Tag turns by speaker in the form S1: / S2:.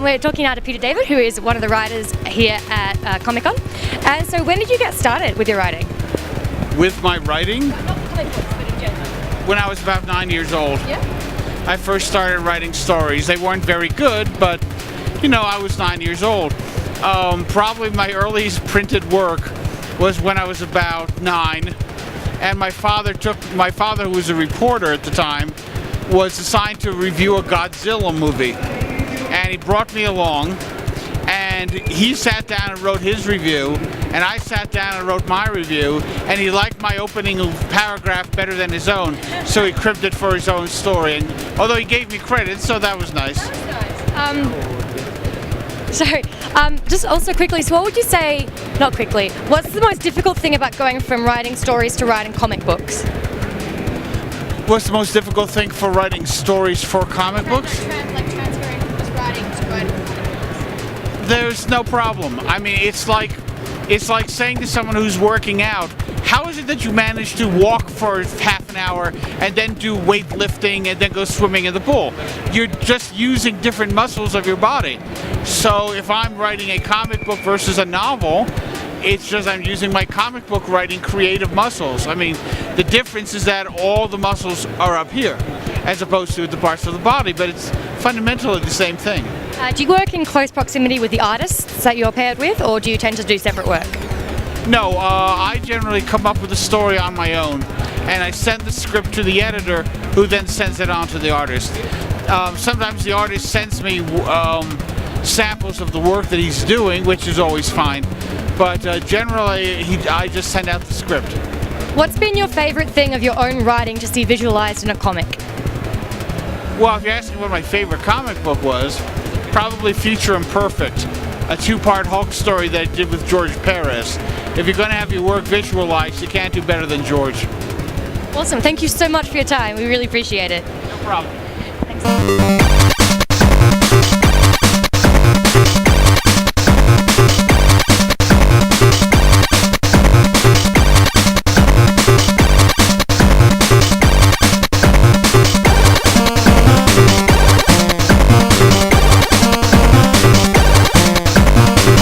S1: we're talking now to Peter David, who is one of the writers here at Comic-Con. And so when did you get started with your writing?
S2: With my writing?
S1: Not comic books, but in general.
S2: When I was about 9 years old.
S1: Yeah?
S2: I first started writing stories. They weren't very good, but I was 9 years old. Probably my earliest printed work was when I was about 9, and my father, who was a reporter at the time, was assigned to review a Godzilla movie, and he brought me along, and he sat down and wrote his review, and I sat down and wrote my review, and he liked my opening paragraph better than his own, so he cribbed it for his own story, and although he gave me credit, so that was nice.
S1: That was nice. Sorry, just also quickly, so what would you say, not quickly, what's the most difficult thing about going from writing stories to writing comic books?
S2: What's the most difficult thing for writing stories for comic books?
S1: Transferring from just writing to writing comic books.
S2: There's no problem. I mean, it's like saying to someone who's working out, how is it that you manage to walk for half an hour and then do weightlifting and then go swimming in the pool? You're just using different muscles of your body. So if I'm writing a comic book versus a novel, it's just I'm using my comic book writing creative muscles. I mean, the difference is that all the muscles are up here as opposed to the parts of the body, but it's fundamentally the same thing.
S1: Do you work in close proximity with the artists that you're paired with, or do you tend to do separate work?
S2: No, I generally come up with a story on my own, and I send the script to the editor, who then sends it on to the artist. Sometimes the artist sends me samples of the work that he's doing, which is always fine, but generally I just send out the script.
S1: What's been your favorite thing of your own writing to see visualized in a comic?
S2: Well, if you're asking what my favorite comic book was, probably Future Imperfect, a 2-part Hulk story that I did with George Perez. If you're going to have your work visualized, you can't do better than George.
S1: Awesome. Thank you so much for your time. We really appreciate it.
S2: No problem.
S1: Thanks.